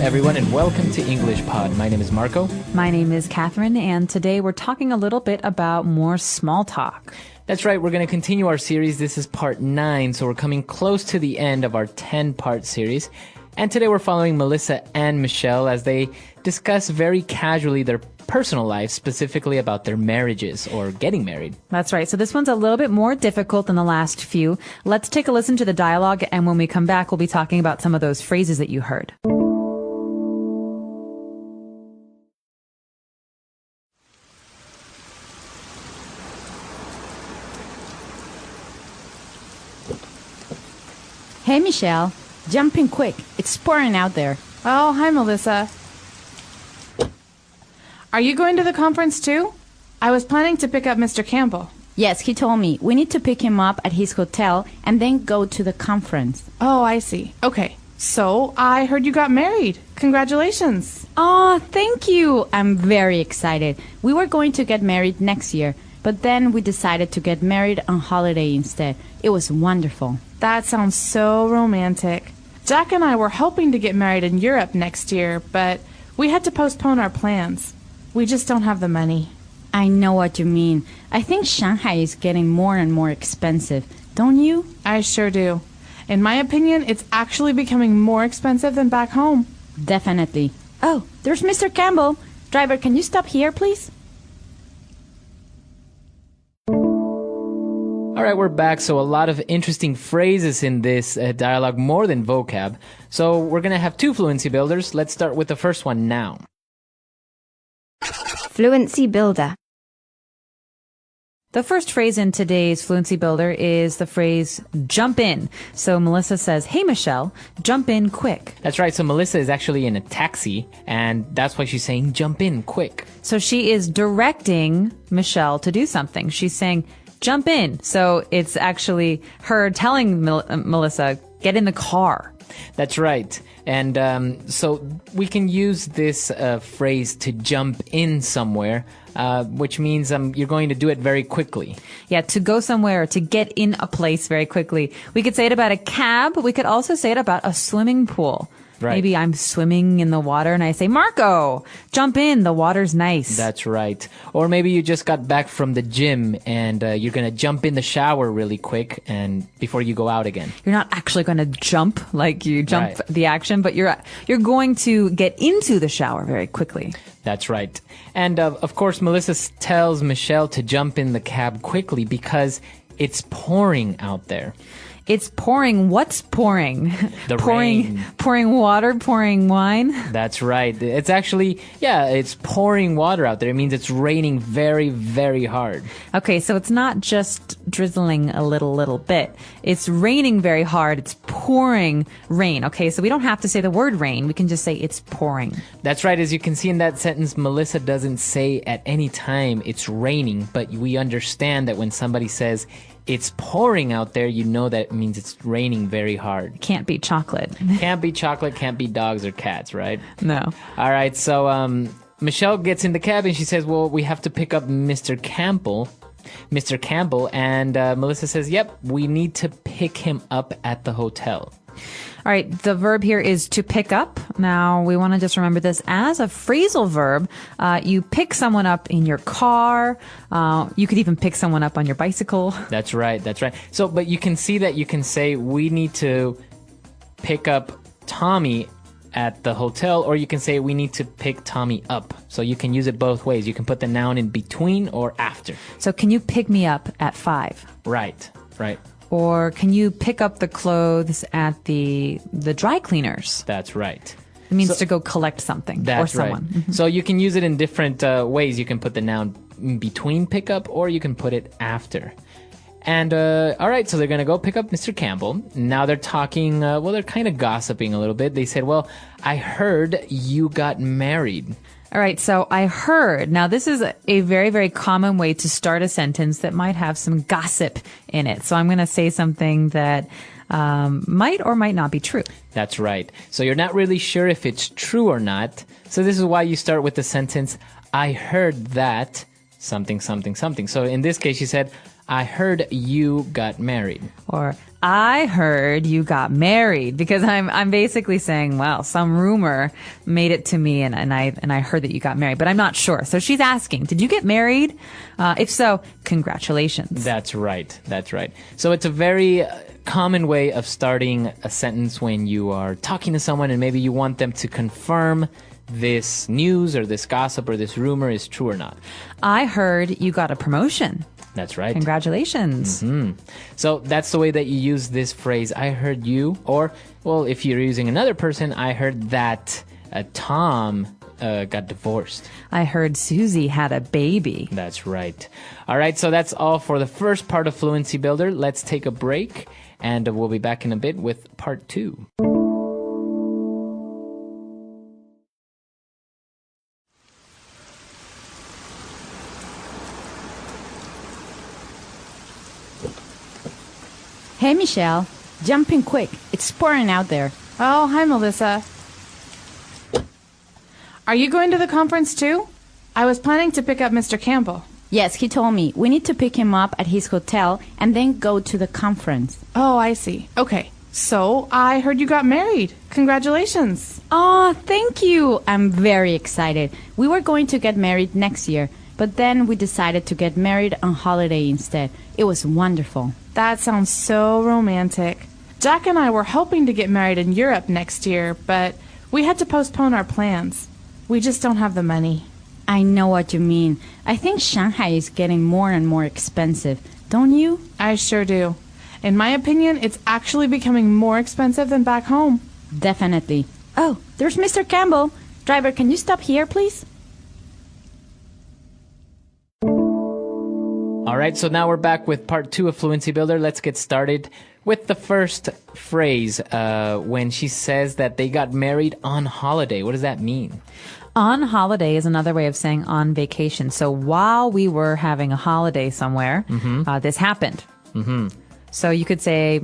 everyone, and welcome to English Pod. My name is Marco. My name is Catherine, and today we're talking a little bit about more small talk. That's right, we're going to continue our series. This is part 9, so we're coming close to the end of our 10-part series. And today we're following Melissa and Michelle as they discuss very casually their personal lives, specifically about their marriages or getting married. That's right. So this one's a little bit more difficult than the last few. Let's take a listen to the dialogue, and when we come back, we'll be talking about some of those phrases that you heard. Hey, Michelle. Jump in quick. It's pouring out there. Oh, hi, Melissa. Are you going to the conference too? I was planning to pick up Mr. Campbell. Yes, he told me. We need to pick him up at his hotel and then go to the conference. Oh, I see. Okay. So, I heard you got married. Congratulations. Oh, thank you. I'm very excited. We were going to get married next year, but then we decided to get married on holiday instead. It was wonderful. That sounds so romantic. Jack and I were hoping to get married in Europe next year, but we had to postpone our plans. We just don't have the money. I know what you mean. I think Shanghai is getting more and more expensive, don't you? I sure do. In my opinion, it's actually becoming more expensive than back home. Definitely. Oh, there's Mr. Campbell. Driver, can you stop here, please? All right, we're back. So a lot of interesting phrases in this dialogue, more than vocab. So we're going to have 2 fluency builders. Let's start with the first one now. Fluency builder. The first phrase in today's Fluency Builder is the phrase, jump in. So Melissa says, hey, Michelle, jump in quick. That's right. So Melissa is actually in a taxi, and that's why she's saying jump in quick. So she is directing Michelle to do something. She's saying, jump in. So it's actually her telling Melissa, get in the car. That's right. And so we can use this phrase to jump in somewhere, which means you're going to do it very quickly. Yeah, to go somewhere, to get in a place very quickly. We could say it about a cab. We could also say it about a swimming pool. Right. Maybe I'm swimming in the water and I say, Marco, jump in. The water's nice. That's right. Or maybe you just got back from the gym and you're going to jump in the shower really quick and before you go out again. You're not actually going to jump like you jump the action, but you're going to get into the shower very quickly. That's right. And of course, Melissa tells Michelle to jump in the cab quickly because it's pouring out there. It's pouring. What's pouring? The pouring, rain. Pouring water, pouring wine. That's right. It's actually, it's pouring water out there. It means it's raining very, very hard. Okay, so it's not just drizzling a little bit. It's raining very hard. It's pouring rain. Okay, so we don't have to say the word rain. We can just say it's pouring. That's right. As you can see in that sentence, Melissa doesn't say at any time it's raining, but we understand that when somebody says it's pouring out there, you know that it means it's raining very hard. Can't be chocolate. Can't be chocolate, can't be dogs or cats, right? No. All right, so Michelle gets in the cab and she says, well, we have to pick up Mr. Campbell, and Melissa says, yep, we need to pick him up at the hotel. All right, the verb here is to pick up. Now, we want to just remember this as a phrasal verb. You pick someone up in your car. You could even pick someone up on your bicycle. That's right. So, but you can see that you can say, we need to pick up Tommy at the hotel, or you can say, we need to pick Tommy up. So you can use it both ways. You can put the noun in between or after. So can you pick me up at 5? Right. Or can you pick up the clothes at the dry cleaners? That's right. It means to go collect something or someone. Right. So you can use it in different ways. You can put the noun in between pickup, or you can put it after. And all right, so they're going to go pick up Mr. Campbell. Now they're talking, they're kind of gossiping a little bit. They said, well, I heard you got married. All right, so I heard. Now, this is a very, very common way to start a sentence that might have some gossip in it. So I'm going to say something that might or might not be true. That's right. So you're not really sure if it's true or not. So this is why you start with the sentence, I heard that something, something, something. So in this case, you said, I heard you got married. Or I heard you got married, because I'm basically saying, well, some rumor made it to me and I heard that you got married, but I'm not sure. So she's asking, did you get married? If so, congratulations. That's right. That's right. So it's a very common way of starting a sentence when you are talking to someone and maybe you want them to confirm this news or this gossip or this rumor is true or not. I heard you got a promotion. That's right. Congratulations. So that's the way that you use this phrase, I heard you. Or, well, if you're using another person, I heard that Tom got divorced. I heard Susie had a baby. That's right. All right, so that's all for the first part of Fluency Builder. Let's take a break, and we'll be back in a bit with part 2. Hey, Michelle. Jump in quick. It's pouring out there. Oh, hi, Melissa. Are you going to the conference too? I was planning to pick up Mr. Campbell. Yes, he told me. We need to pick him up at his hotel and then go to the conference. Oh, I see. Okay. So, I heard you got married. Congratulations. Oh, thank you. I'm very excited. We were going to get married next year, but then we decided to get married on holiday instead. It was wonderful. That sounds so romantic. Jack and I were hoping to get married in Europe next year, but we had to postpone our plans. We just don't have the money. I know what you mean. I think Shanghai is getting more and more expensive, don't you? I sure do. In my opinion, it's actually becoming more expensive than back home. Definitely. Oh, there's Mr. Campbell. Driver, can you stop here, please? All right, so now we're back with part 2 of Fluency Builder. Let's get started with the first phrase when she says that they got married on holiday. What does that mean? On holiday is another way of saying on vacation. So while we were having a holiday somewhere, this happened. So you could say,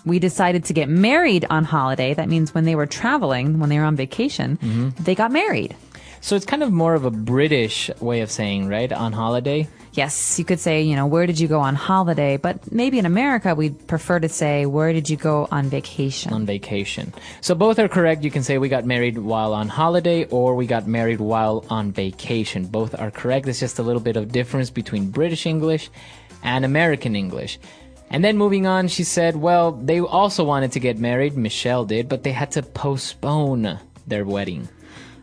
we decided to get married on holiday. That means when they were traveling, when they were on vacation, they got married. So it's kind of more of a British way of saying, right? On holiday? Yes, you could say, where did you go on holiday? But maybe in America, we'd prefer to say, where did you go on vacation? On vacation. So both are correct. You can say we got married while on holiday or we got married while on vacation. Both are correct. There's just a little bit of difference between British English and American English. And then moving on, she said, well, they also wanted to get married. Michelle did, but they had to postpone their wedding.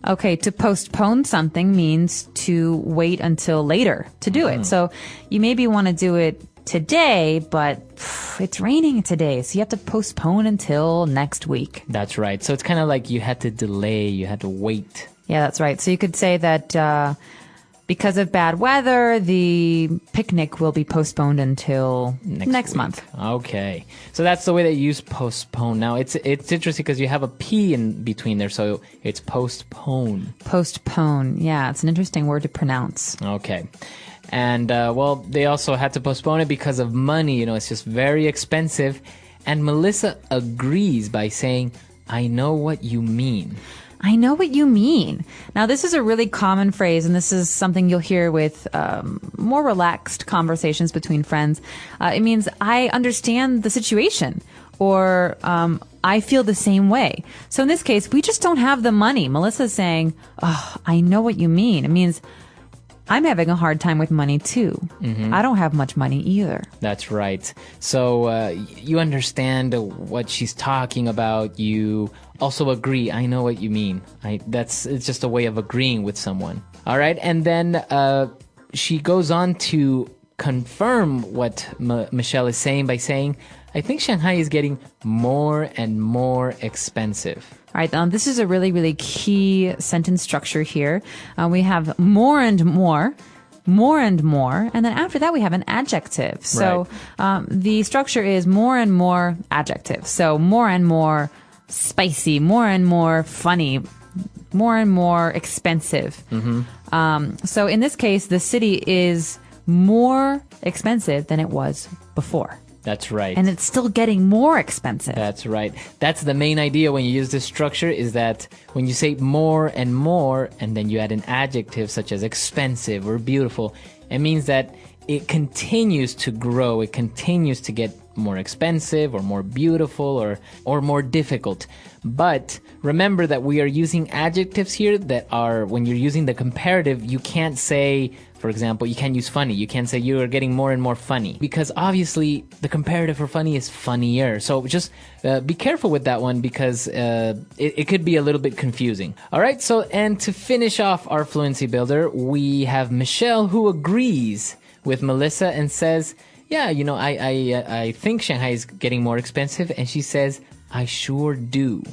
Okay, to postpone something means to wait until later to do it. So you maybe want to do it today, but it's raining today, so you have to postpone until next week. That's right. So it's kind of like you had to delay, you had to wait. Yeah, that's right. So you could say that because of bad weather, the picnic will be postponed until next week. month. Okay. So that's the way they use postpone. Now, it's interesting because you have a P in between there, so it's postpone. Postpone. Yeah, it's an interesting word to pronounce. Okay. And, well, they also had to postpone it because of money. It's just very expensive. And Melissa agrees by saying, I know what you mean. I know what you mean. Now, this is a really common phrase, and this is something you'll hear with more relaxed conversations between friends. It means, I understand the situation, or I feel the same way. So in this case, we just don't have the money. Melissa's saying, oh, I know what you mean. It means, I'm having a hard time with money too. I don't have much money either. That's right. So you understand what she's talking about. You also agree. I know what you mean. It's just a way of agreeing with someone. All right. And then she goes on to confirm what Michelle is saying by saying, I think Shanghai is getting more and more expensive. All right, this is a really, really key sentence structure here. We have more and more, and then after that we have an adjective. So the structure is more and more adjective. So more and more spicy, more and more funny, more and more expensive. So in this case, the city is more expensive than it was before. That's right. And it's still getting more expensive. That's right. That's the main idea when you use this structure, is that when you say more, and then you add an adjective such as expensive or beautiful, it means that it continues to grow. It continues to get more expensive or more beautiful or more difficult. But remember that we are using adjectives here that are, when you're using the comparative, you can't say, for example, you can't use funny. You can't say you are getting more and more funny, because obviously the comparative for funny is funnier. So just be careful with that one, because it could be a little bit confusing. All right. So, and to finish off our fluency builder, we have Michelle, who agrees with Melissa and says, yeah, you know, I think Shanghai is getting more expensive. And she says, I sure do.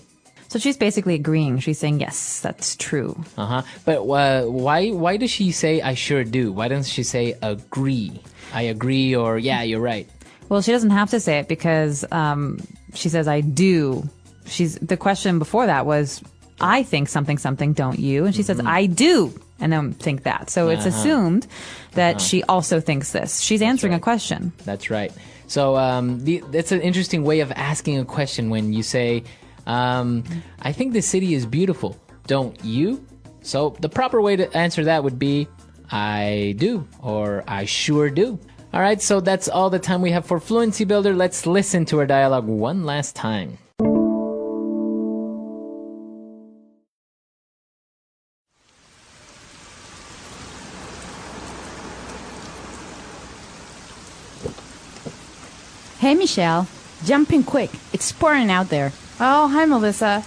So she's basically agreeing. She's saying, yes, that's true. But why does she say I sure do? Why doesn't she say agree? I agree, or yeah, you're right. Well, she doesn't have to say it because she says I do. The question before that was, I think something, something, don't you? And she says, I do. And then think that. So it's assumed that she also thinks this. She's answering a question. That's right. So that's an interesting way of asking a question when you say, I think the city is beautiful, don't you? So the proper way to answer that would be, I do, or I sure do. All right, so that's all the time we have for Fluency Builder. Let's listen to our dialogue one last time. Hey, Michelle. Jump in quick. It's pouring out there. Oh, hi, Melissa.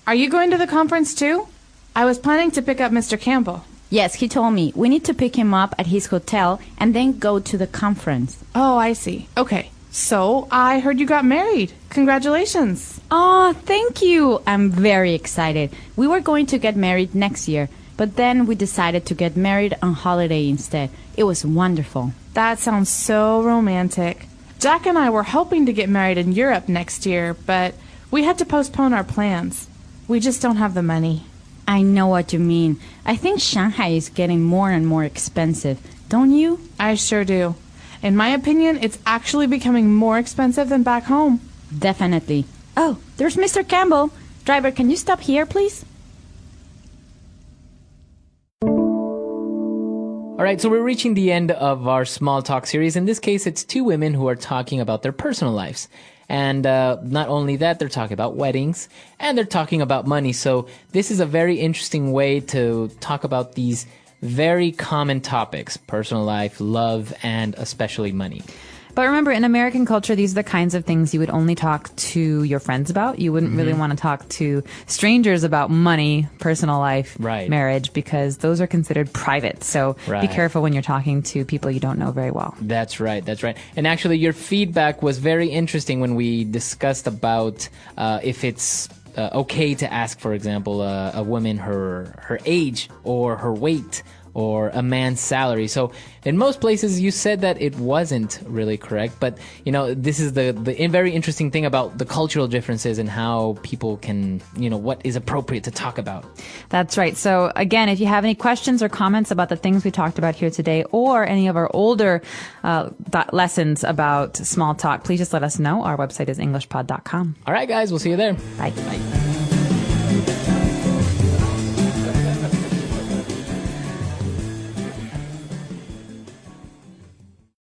Are you going to the conference too? I was planning to pick up Mr. Campbell. Yes, he told me. We need to pick him up at his hotel and then go to the conference. Oh, I see. Okay. So, I heard you got married. Congratulations. Oh, thank you. I'm very excited. We were going to get married next year, but then we decided to get married on holiday instead. It was wonderful. That sounds so romantic. Jack and I were hoping to get married in Europe next year, but we had to postpone our plans. We just don't have the money. I know what you mean. I think Shanghai is getting more and more expensive, don't you? I sure do. In my opinion, it's actually becoming more expensive than back home. Definitely. Oh, there's Mr. Campbell. Driver, can you stop here, please? All right, so we're reaching the end of our small talk series. In this case, it's two women who are talking about their personal lives. And not only that, they're talking about weddings and they're talking about money. So this is a very interesting way to talk about these very common topics: personal life, love, and especially money. But remember, in American culture, these are the kinds of things you would only talk to your friends about. You wouldn't really want to talk to strangers about money, personal life, marriage, because those are considered private. So be careful when you're talking to people you don't know very well. That's right. That's right. And actually, your feedback was very interesting when we discussed about if it's okay to ask, for example, a woman her age or her weight or a man's salary. So in most places you said that it wasn't really correct, but you know, this is the very interesting thing about the cultural differences and how people can, you know, what is appropriate to talk about. That's right. So again, if you have any questions or comments about the things we talked about here today, or any of our older lessons about small talk, please just let us know. Our website is englishpod.com. All right, guys, we'll see you there. Bye. Bye.